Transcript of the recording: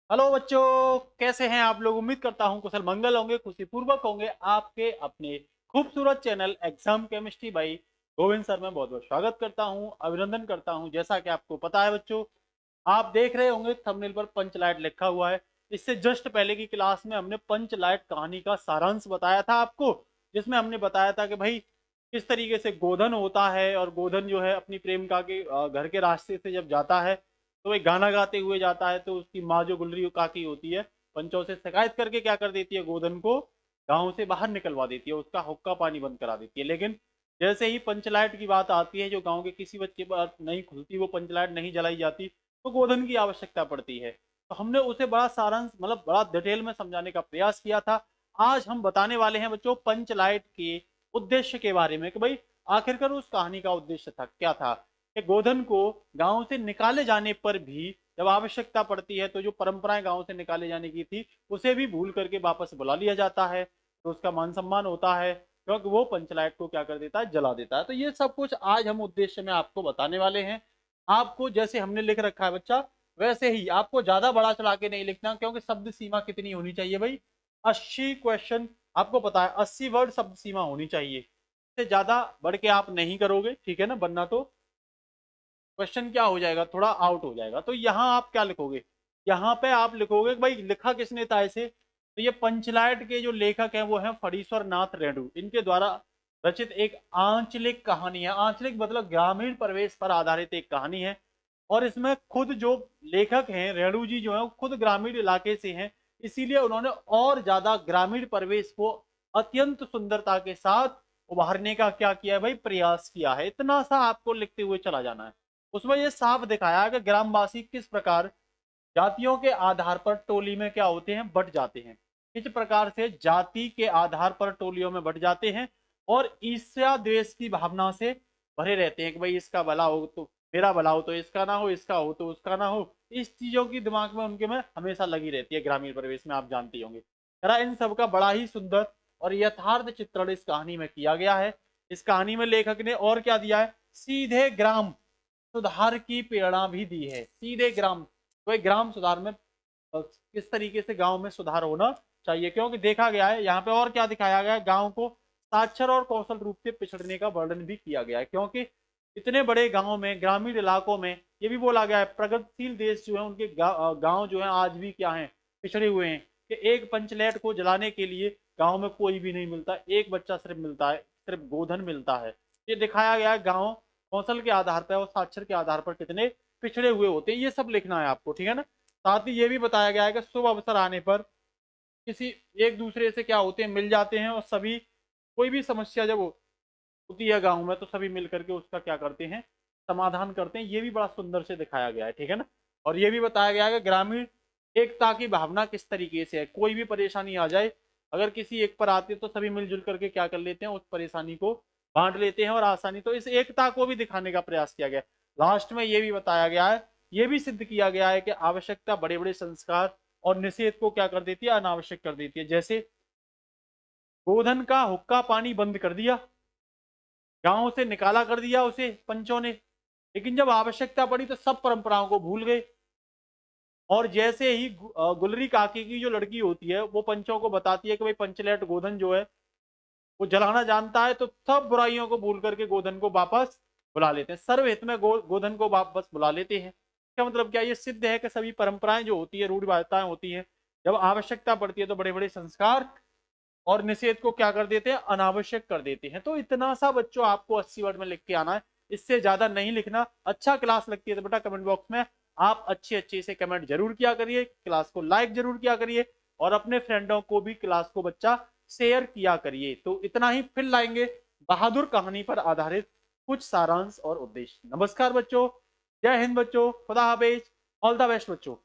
Hello बच्चों, कैसे हैं आप लोग। उम्मीद करता हूं कुशल मंगल होंगे, खुशी पूर्वक होंगे। आपके अपने खूबसूरत चैनल एग्जाम केमिस्ट्री भाई गोविंद सर में बहुत बहुत स्वागत करता हूं, अभिनंदन करता हूं। जैसा कि आपको पता है बच्चों, आप देख रहे होंगे थंबनेल पर पंचलाइट लिखा हुआ है। इससे जस्ट पहले की क्लास में हमने पंचलाइट कहानी का सारांश बताया था आपको, जिसमें हमने बताया था कि भाई किस तरीके से गोधन होता है और गोधन जो है अपनी प्रेमिका के घर के रास्ते से जब जाता है तो एक गाना गाते हुए जाता है, तो उसकी माँ जो गुलरी काकी होती है पंचों से शिकायत करके क्या कर देती है, गोधन को गांव से बाहर निकलवा देती है, उसका हुक्का पानी बंद करा देती है। लेकिन जैसे ही पंचलाइट की बात आती है, जो गांव के किसी बच्चे पर नहीं खुलती, वो पंचलाइट नहीं जलाई जाती, तो गोधन की आवश्यकता पड़ती है। तो हमने उसे बड़ा सारांश मतलब बड़ा डिटेल में समझाने का प्रयास किया था। आज हम बताने वाले हैं बच्चों पंचलाइट के उद्देश्य के बारे में कि भाई आखिरकार उस कहानी का उद्देश्य था क्या था। कि गोधन को गांव से निकाले जाने पर भी जब आवश्यकता पड़ती है तो जो परंपराएं गांव से निकाले जाने की थी उसे भी भूल करके वापस बुला लिया जाता है, तो उसका मान सम्मान होता है, क्योंकि वो पंचलाइट को क्या कर देता है, जला देता है। तो ये सब कुछ आज हम उद्देश्य में आपको बताने वाले हैं। आपको जैसे हमने लिख रखा है बच्चा, वैसे ही आपको ज्यादा बड़ा चढ़ा के नहीं लिखना, क्योंकि शब्द सीमा कितनी होनी चाहिए भाई, 80 क्वेश्चन। आपको पता है 80 वर्ड शब्द सीमा होनी चाहिए, इससे ज्यादा बढ़ के आप नहीं करोगे, ठीक है ना, वरना तो क्वेश्चन क्या हो जाएगा, थोड़ा आउट हो जाएगा। तो यहाँ आप क्या लिखोगे, यहाँ पे आप लिखोगे भाई लिखा किसने था इसे, तो ये पंचलाइट के जो लेखक हैं वो हैं फणीश्वर नाथ रेणु। इनके द्वारा रचित एक आंचलिक कहानी है। आंचलिक मतलब ग्रामीण परिवेश पर आधारित एक कहानी है। और इसमें खुद जो लेखक हैं रेणु जी जो है वो खुद ग्रामीण इलाके से हैं, इसीलिए उन्होंने और ज्यादा ग्रामीण परिवेश को अत्यंत सुंदरता के साथ उभारने का क्या किया है भाई, प्रयास किया है। इतना सा आपको लिखते हुए चला जाना है। उसमें यह साफ दिखाया है कि ग्रामवासी किस प्रकार जातियों के आधार पर टोली में क्या होते हैं, बट जाते हैं। किस प्रकार से जाति के आधार पर टोलियों में बट जाते हैं और ईर्ष्या द्वेष की भावना से भरे रहते हैं कि भाई इसका भला हो तो मेरा भला हो, तो इसका ना हो, इसका हो तो उसका ना हो। इस चीजों की दिमाग में उनके में हमेशा लगी रहती है ग्रामीण परिवेश में, आप जानते होंगे। जरा इन सब का बड़ा ही सुंदर और यथार्थ चित्रण इस कहानी में किया गया है। इस कहानी में लेखक ने और क्या दिया है, सीधे ग्राम सुधार की प्रेरणा भी दी है। सीधे ग्राम, तो ग्राम सुधार में किस तरीके से गांव में सुधार होना चाहिए, क्योंकि देखा गया है यहाँ पे और क्या दिखाया गया है, गांव को साक्षर और कौशल रूप से पिछड़ने का वर्णन भी किया गया है। क्योंकि इतने बड़े गांव में, ग्रामीण इलाकों में ये भी बोला गया है प्रगतिशील देश जो है उनके गांव जो है आज भी क्या है, पिछड़े हुए हैं। कि एक पंचलैट को जलाने के लिए गांव में कोई भी नहीं मिलता, एक बच्चा सिर्फ मिलता है, सिर्फ गोधन मिलता है। ये दिखाया गया है गांव कौशल के आधार पर और साक्षर के आधार पर कितने पिछड़े हुए होते हैं, ये सब लिखना है आपको, ठीक है ना। साथ ही ये भी बताया गया है कि शुभ अवसर आने पर किसी एक दूसरे से क्या होते हैं, मिल जाते हैं, और सभी कोई भी समस्या जब होती है गांव में तो सभी मिल करके उसका क्या करते हैं, समाधान करते हैं। ये भी बड़ा सुंदर से दिखाया गया है, ठीक है ना। और ये भी बताया गया है कि ग्रामीण एकता की भावना किस तरीके से है, कोई भी परेशानी आ जाए अगर किसी एक पर आती है तो सभी मिलजुल करके क्या कर लेते हैं, उस परेशानी को बांट लेते हैं और आसानी, तो इस एकता को भी दिखाने का प्रयास किया गया। लास्ट में ये भी बताया गया है, ये भी सिद्ध किया गया है कि आवश्यकता बड़े बड़े संस्कार और निषेध को क्या कर देती है, अनावश्यक कर देती है। जैसे गोधन का हुक्का पानी बंद कर दिया, गांव से निकाला कर दिया उसे पंचों ने, लेकिन जब आवश्यकता पड़ी तो सब परंपराओं को भूल गए। और जैसे ही गुलरी काकी की जो लड़की होती है वो पंचों को बताती है कि भाई पंचलेट गोधन जो है वो जलाना जानता है, तो सब बुराइयों को भूल करके गोधन को वापस बुला लेते हैं, सर्वहित में गोधन को वापस बुला लेते हैं। क्या मतलब क्या, ये सिद्ध है कि सभी परंपराएं जो होती है, रूढ़िवादिताएं होती हैं, जब आवश्यकता पड़ती है तो बड़े बड़े संस्कार और निषेध को क्या कर देते हैं, अनावश्यक कर देते हैं। तो इतना सा बच्चों आपको 80 वर्ड में लिख के आना है, इससे ज्यादा नहीं लिखना। अच्छा क्लास लगती है तो बेटा कमेंट बॉक्स में आप अच्छे अच्छे से कमेंट जरूर किया करिए, क्लास को लाइक जरूर किया करिए और अपने फ्रेंडों को भी क्लास को बच्चा शेयर किया करिए। तो इतना ही, फिर लाएंगे बहादुर कहानी पर आधारित कुछ सारांश और उद्देश्य। नमस्कार बच्चों, जय हिंद बच्चों, खुदा हाफिज, ऑल द बेस्ट बच्चों।